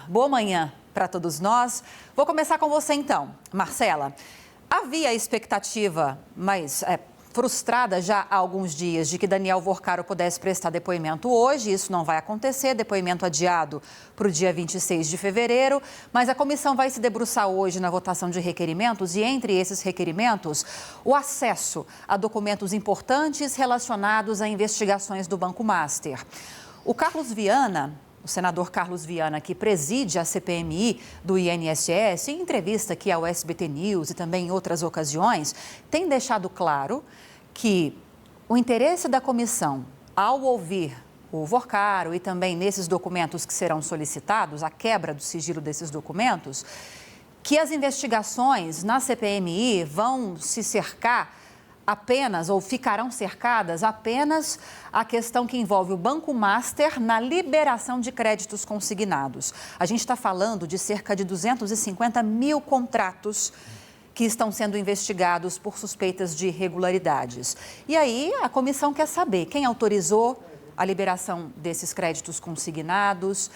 Boa manhã para todos nós. Vou começar com você então, Marcela. Havia expectativa, mas frustrada já há alguns dias, de que Daniel Worcaro pudesse prestar depoimento hoje. Isso não vai acontecer, depoimento adiado para o dia 26 de fevereiro. Mas a comissão vai se debruçar hoje na votação de requerimentos e, entre esses requerimentos, o acesso a documentos importantes relacionados a investigações do Banco Master. O senador Carlos Viana, que preside a CPMI do INSS, em entrevista aqui ao SBT News e também em outras ocasiões, tem deixado claro que o interesse da comissão, ao ouvir o Worcaro e também nesses documentos que serão solicitados, a quebra do sigilo desses documentos, que as investigações na CPMI vão se cercar apenas, ou ficarão cercadas apenas a questão que envolve o Banco Master na liberação de créditos consignados. A gente está falando de cerca de 250 mil contratos que estão sendo investigados por suspeitas de irregularidades. E aí a comissão quer saber quem autorizou a liberação desses créditos consignados,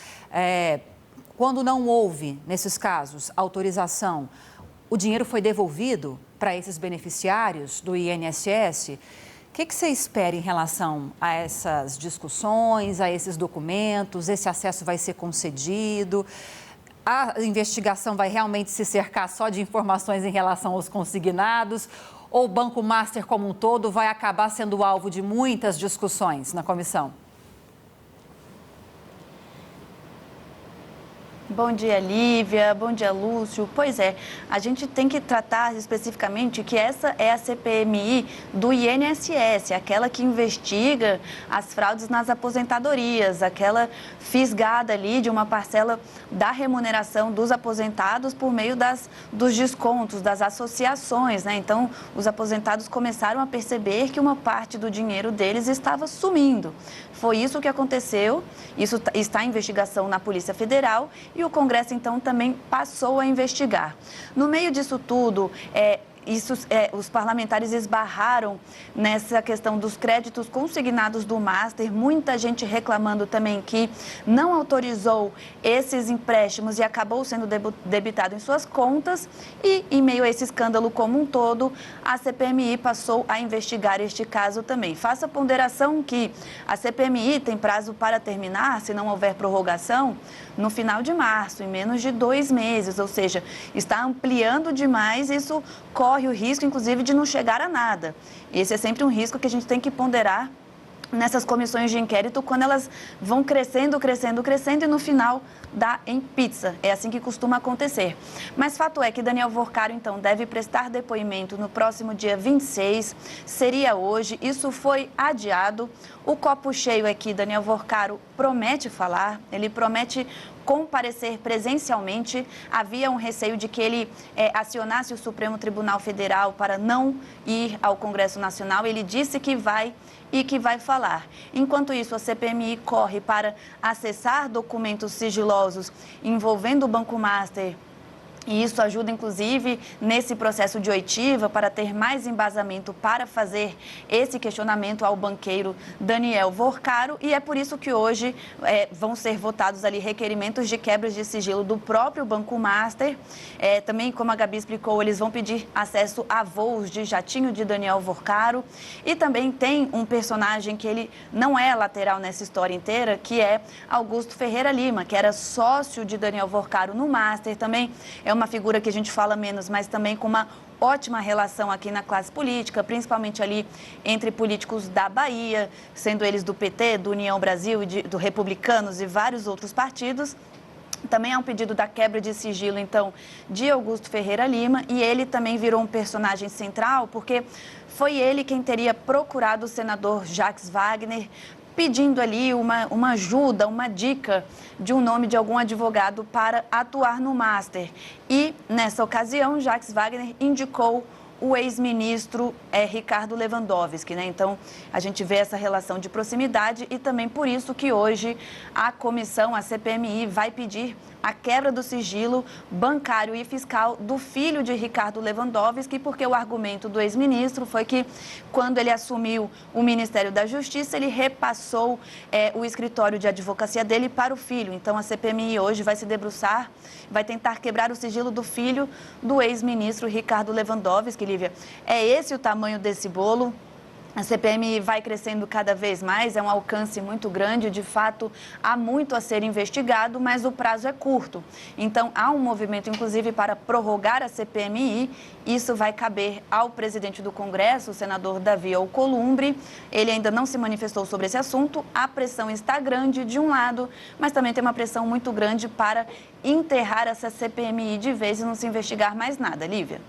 quando não houve, nesses casos, autorização, o dinheiro foi devolvido para esses beneficiários do INSS. O que você espera em relação a essas discussões, a esses documentos? Esse acesso vai ser concedido? A investigação vai realmente se cercar só de informações em relação aos consignados? Ou o Banco Master como um todo vai acabar sendo alvo de muitas discussões na comissão? Bom dia, Lívia. Bom dia, Lúcio. Pois é, a gente tem que tratar especificamente que essa é a CPMI do INSS, aquela que investiga as fraudes nas aposentadorias, aquela fisgada ali de uma parcela da remuneração dos aposentados por meio dos descontos, das associações, né? Então, os aposentados começaram a perceber que uma parte do dinheiro deles estava sumindo. Foi isso que aconteceu, isso está em investigação na Polícia Federal e o Congresso, então, também passou a investigar. No meio disso tudo, os parlamentares esbarraram nessa questão dos créditos consignados do Master, muita gente reclamando também que não autorizou esses empréstimos e acabou sendo debitado em suas contas e, em meio a esse escândalo como um todo, a CPMI passou a investigar este caso também. Faça a ponderação que a CPMI tem prazo para terminar, se não houver prorrogação, no final de março, em menos de 2 meses, ou seja, está ampliando demais, isso corre o risco, inclusive, de não chegar a nada. Esse é sempre um risco que a gente tem que ponderar nessas comissões de inquérito, quando elas vão crescendo e no final dá em pizza. É assim que costuma acontecer. Mas fato é que Daniel Worcaro, então, deve prestar depoimento no próximo dia 26, seria hoje, isso foi adiado. O copo cheio é que Daniel Worcaro promete falar, ele promete comparecer presencialmente. Havia um receio de que ele acionasse o Supremo Tribunal Federal para não ir ao Congresso Nacional. Ele disse que vai e que vai falar. Enquanto isso, a CPMI corre para acessar documentos sigilosos envolvendo o Banco Master. E isso ajuda, inclusive, nesse processo de oitiva para ter mais embasamento para fazer esse questionamento ao banqueiro Daniel Worcaro. E é por isso que hoje vão ser votados ali requerimentos de quebras de sigilo do próprio Banco Master. Também, como a Gabi explicou, eles vão pedir acesso a voos de jatinho de Daniel Worcaro. E também tem um personagem que ele não é lateral nessa história inteira, que é Augusto Ferreira Lima, que era sócio de Daniel Worcaro no Master. Também é uma figura que a gente fala menos, mas também com uma ótima relação aqui na classe política, principalmente ali entre políticos da Bahia, sendo eles do PT, do União Brasil, do Republicanos e vários outros partidos. Também há um pedido da quebra de sigilo, então, de Augusto Ferreira Lima, e ele também virou um personagem central, porque foi ele quem teria procurado o senador Jacques Wagner, pedindo ali uma ajuda, uma dica de um nome de algum advogado para atuar no Master. E, nessa ocasião, Jacques Wagner indicou o ex-ministro Ricardo Lewandowski, né? Então, a gente vê essa relação de proximidade e também por isso que hoje a comissão, a CPMI, vai pedir a quebra do sigilo bancário e fiscal do filho de Ricardo Lewandowski, porque o argumento do ex-ministro foi que, quando ele assumiu o Ministério da Justiça, ele repassou o escritório de advocacia dele para o filho. Então, a CPMI hoje vai se debruçar, vai tentar quebrar o sigilo do filho do ex-ministro Ricardo Lewandowski, Lívia. É esse o tamanho desse bolo. A CPMI vai crescendo cada vez mais, é um alcance muito grande, de fato, há muito a ser investigado, mas o prazo é curto. Então, há um movimento, inclusive, para prorrogar a CPMI. Isso vai caber ao presidente do Congresso, o senador Davi Alcolumbre. Ele ainda não se manifestou sobre esse assunto. A pressão está grande, de um lado, mas também tem uma pressão muito grande para enterrar essa CPMI de vez e não se investigar mais nada. Lívia.